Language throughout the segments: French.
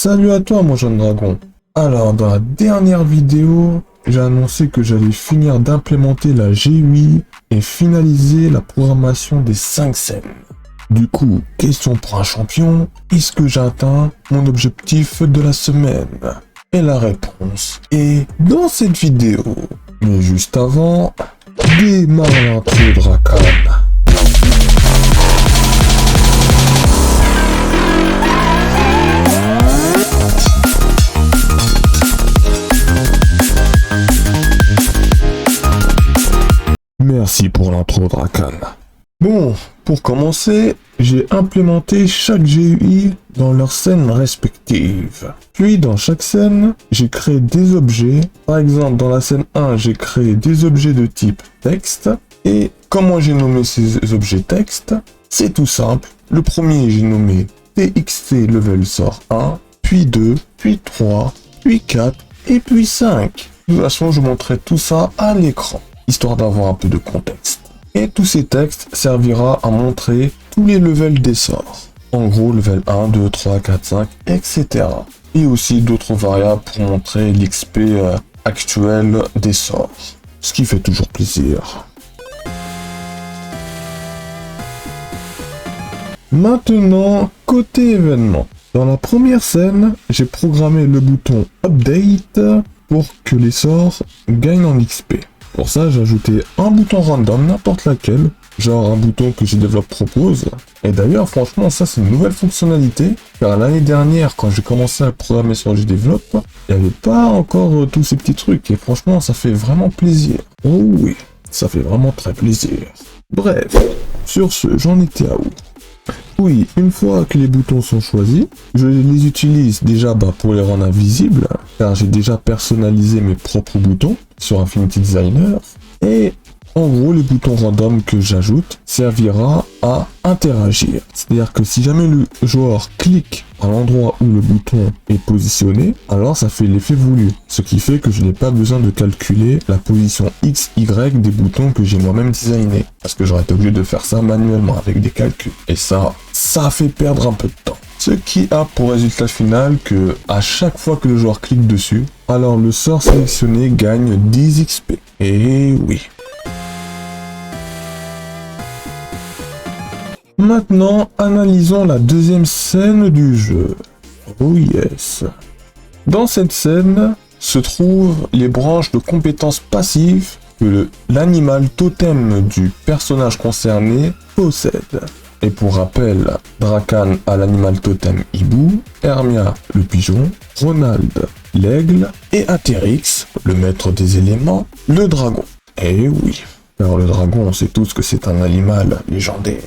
Salut à toi mon jeune dragon. Alors dans la dernière vidéo, j'ai annoncé que j'allais finir d'implémenter la GUI et finaliser la programmation des 5 scènes. Du coup, question pour un champion, est-ce que j'ai atteint mon objectif de la semaine? Et la réponse est dans cette vidéo. Mais juste avant, démarre l'intro Drakan. Merci pour l'intro Drakan. Bon, pour commencer, j'ai implémenté chaque GUI dans leurs scènes respectives. Puis dans chaque scène, j'ai créé des objets. Par exemple, dans la scène 1, j'ai créé des objets de type texte. Et comment j'ai nommé ces objets texte? C'est tout simple. Le premier, j'ai nommé TXT level sort 1, puis 2, puis 3, puis 4, et puis 5. De toute façon, je montrerai tout ça à l'écran, histoire d'avoir un peu de contexte. Et tous ces textes servira à montrer tous les levels des sorts. En gros, level 1, 2, 3, 4, 5, etc. Et aussi d'autres variables pour montrer l'XP actuel des sorts. Ce qui fait toujours plaisir. Maintenant, côté événement. Dans la première scène, j'ai programmé le bouton Update pour que les sorts gagnent en XP. Pour ça, j'ai ajouté un bouton random, n'importe laquelle, genre un bouton que GDevelop propose. Et d'ailleurs, franchement, ça c'est une nouvelle fonctionnalité, car l'année dernière, quand j'ai commencé à programmer sur GDevelop, il n'y avait pas encore tous ces petits trucs, et franchement, ça fait vraiment plaisir. Oh oui, ça fait vraiment très plaisir. Bref, sur ce, j'en étais à où? Oui, une fois que les boutons sont choisis, je les utilise déjà pour les rendre invisibles, car j'ai déjà personnalisé mes propres boutons sur Affinity Designer. Et en gros, les boutons random que j'ajoute servira à interagir. C'est-à-dire que si jamais le joueur clique à l'endroit où le bouton est positionné, alors ça fait l'effet voulu. Ce qui fait que je n'ai pas besoin de calculer la position X, Y des boutons que j'ai moi-même designé. Parce que j'aurais été obligé de faire ça manuellement avec des calculs. Et ça fait perdre un peu de temps. Ce qui a pour résultat final que à chaque fois que le joueur clique dessus, alors le sort sélectionné gagne 10 XP. Et oui. Maintenant, analysons la deuxième scène du jeu. Oh yes. Dans cette scène se trouvent les branches de compétences passives que l'animal totem du personnage concerné possède. Et pour rappel, Drakan a l'animal totem hibou, Hermia le pigeon, Ronald l'aigle et Asterix, le maître des éléments, le dragon. Et oui, car le dragon, on sait tous que c'est un animal légendaire.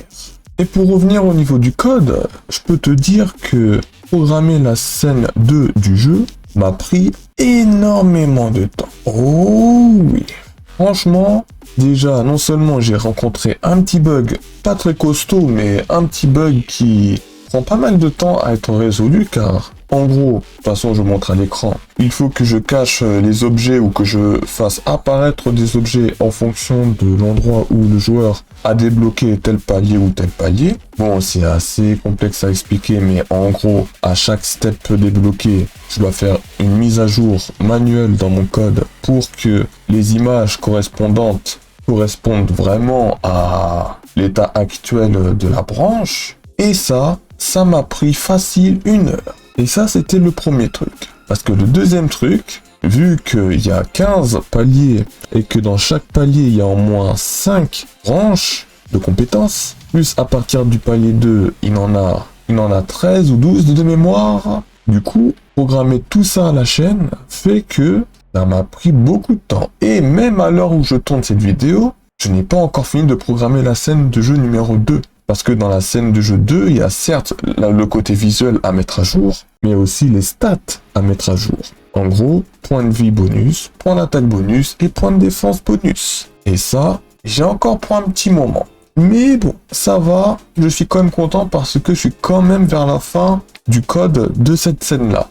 Et pour revenir au niveau du code, je peux te dire que programmer la scène 2 du jeu m'a pris énormément de temps. Oh oui. Franchement, déjà, non seulement j'ai rencontré un petit bug pas très costaud, mais un petit bug qui prend pas mal de temps à être résolu, car en gros, de toute façon je montre à l'écran, il faut que je cache les objets ou que je fasse apparaître des objets en fonction de l'endroit où le joueur a débloqué tel palier ou tel palier. Bon, c'est assez complexe à expliquer, mais en gros, à chaque step débloqué, je dois faire une mise à jour manuelle dans mon code pour que les images correspondantes correspondent vraiment à l'état actuel de la branche. Et ça m'a pris facile 1 heure. Et ça, c'était le premier truc. Parce que le deuxième truc, vu qu'il y a 15 paliers et que dans chaque palier, il y a au moins 5 branches de compétences, plus à partir du palier 2, il en a 13 ou 12 de mémoire. Du coup, programmer tout ça à la chaîne fait que ça m'a pris beaucoup de temps. Et même à l'heure où je tourne cette vidéo, je n'ai pas encore fini de programmer la scène de jeu numéro 2. Parce que dans la scène de jeu 2, il y a certes le côté visuel à mettre à jour, mais aussi les stats à mettre à jour. En gros, point de vie bonus, point d'attaque bonus et point de défense bonus. Et ça, j'ai encore pour un petit moment. Mais bon, ça va, je suis quand même content parce que je suis quand même vers la fin du code de cette scène-là.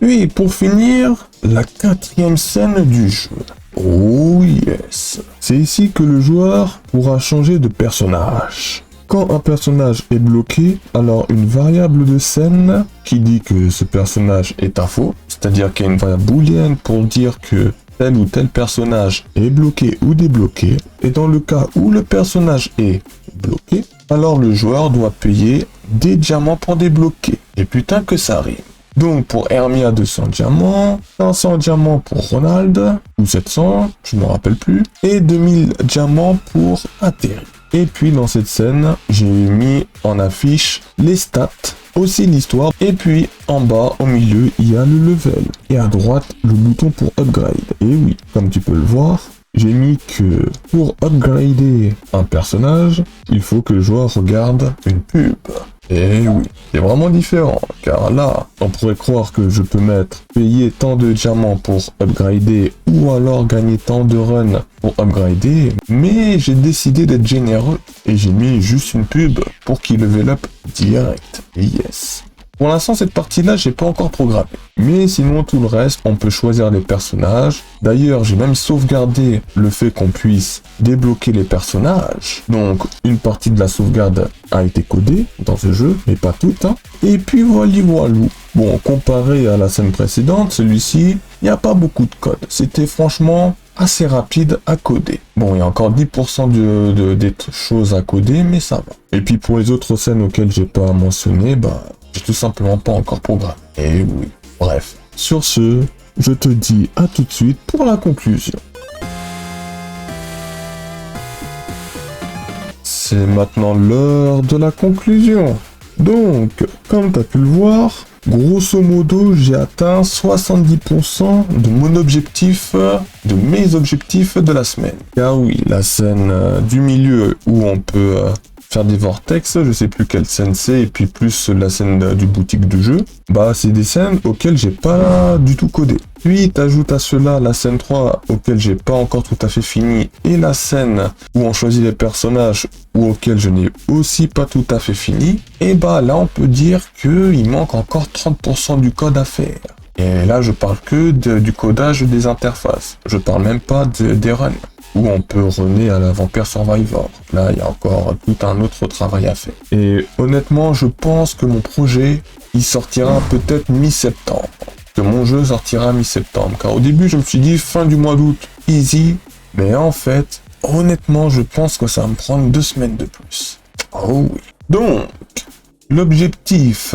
Puis pour finir, la 4e scène du jeu. Oh yes. C'est ici que le joueur pourra changer de personnage. Quand un personnage est bloqué, alors une variable de scène qui dit que ce personnage est un faux, c'est-à-dire qu'il y a une variable booléenne pour dire que tel ou tel personnage est bloqué ou débloqué, et dans le cas où le personnage est bloqué, alors le joueur doit payer des diamants pour débloquer. Et putain que ça rime. Donc pour Hermia 200 diamants, 500 diamants pour Ronald, ou 700, je ne me rappelle plus, et 2000 diamants pour Atterri. Et puis dans cette scène, j'ai mis en affiche les stats, aussi l'histoire, et puis en bas, au milieu, il y a le level, et à droite, le bouton pour upgrade. Et oui, comme tu peux le voir, j'ai mis que pour upgrader un personnage, il faut que le joueur regarde une pub. Et oui, c'est vraiment différent, car là, on pourrait croire que je peux mettre payer tant de diamants pour upgrader ou alors gagner tant de runs pour upgrader, mais j'ai décidé d'être généreux et j'ai mis juste une pub pour qu'il level up direct. Et yes. Pour l'instant, cette partie-là, j'ai pas encore programmé. Mais sinon, tout le reste, on peut choisir les personnages. D'ailleurs, j'ai même sauvegardé le fait qu'on puisse débloquer les personnages. Donc, une partie de la sauvegarde a été codée dans ce jeu, mais pas toute. Hein. Et puis, voilou. Bon, comparé à la scène précédente, celui-ci, il n'y a pas beaucoup de code. C'était franchement assez rapide à coder. Bon, il y a encore 10% des choses à coder, mais ça va. Et puis, pour les autres scènes auxquelles j'ai pas mentionné, j'ai tout simplement pas encore programmé. Et oui. Bref. Sur ce, je te dis à tout de suite pour la conclusion. C'est maintenant l'heure de la conclusion. Donc, comme tu as pu le voir, grosso modo, j'ai atteint 70% de mon objectif, de mes objectifs de la semaine. Car oui, la scène du milieu où on peut faire des vortex, je sais plus quelle scène c'est, et puis plus la scène du boutique de jeu, c'est des scènes auxquelles j'ai pas du tout codé. Puis t'ajoutes à cela la scène 3 auquel j'ai pas encore tout à fait fini, et la scène où on choisit les personnages ou auquel je n'ai aussi pas tout à fait fini, et là on peut dire qu'il manque encore 30% du code à faire. Et là je parle que du codage des interfaces, je parle même pas des runs, où on peut runner à la Vampire Survivor. Là, il y a encore tout un autre travail à faire. Et honnêtement, je pense que mon projet, il sortira peut-être mi-septembre. Que mon jeu sortira mi-septembre. Car au début, je me suis dit fin du mois d'août, easy. Mais en fait, honnêtement, je pense que ça va me prendre 2 semaines de plus. Oh oui. Donc, l'objectif,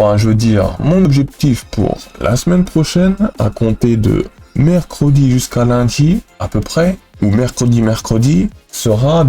mon objectif pour la semaine prochaine, à compter de mercredi jusqu'à lundi, à peu près, ou mercredi, sera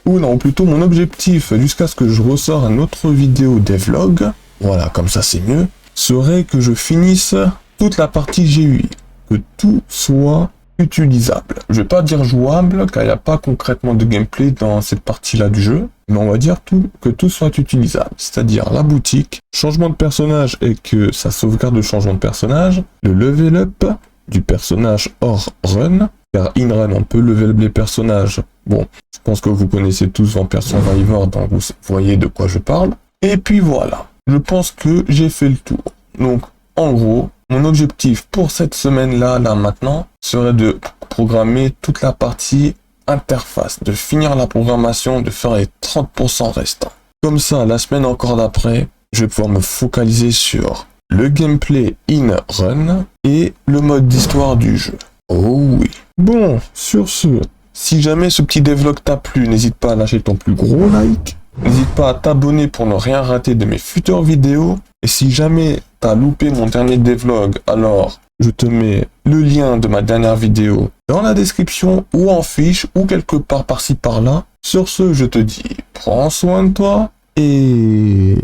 ou plutôt mon objectif, jusqu'à ce que je ressors une autre vidéo devlog, voilà, comme ça c'est mieux, serait que je finisse toute la partie GUI, que tout soit utilisable. Je vais pas dire jouable, car il n'y a pas concrètement de gameplay dans cette partie-là du jeu, mais on va dire que tout soit utilisable, c'est-à-dire la boutique, changement de personnage et que ça sauvegarde le changement de personnage, le level up du personnage hors run, car in run on peut level up les personnages. Bon, je pense que vous connaissez tous Vampire Survivor, donc vous voyez de quoi je parle. Et puis voilà, je pense que j'ai fait le tour. Donc en gros, mon objectif pour cette semaine-là, maintenant, serait de programmer toute la partie interface, de finir la programmation, de faire les 30% restants. Comme ça, la semaine encore d'après, je vais pouvoir me focaliser sur le gameplay in-run et le mode d'histoire du jeu. Oh oui. Bon, sur ce, si jamais ce petit devlog t'a plu, n'hésite pas à lâcher ton plus gros like. N'hésite pas à t'abonner pour ne rien rater de mes futures vidéos. Et si jamais t'as loupé mon dernier devlog, alors je te mets le lien de ma dernière vidéo dans la description ou en fiche ou quelque part par-ci par-là. Sur ce, je te dis, prends soin de toi et...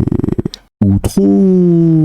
ou trop.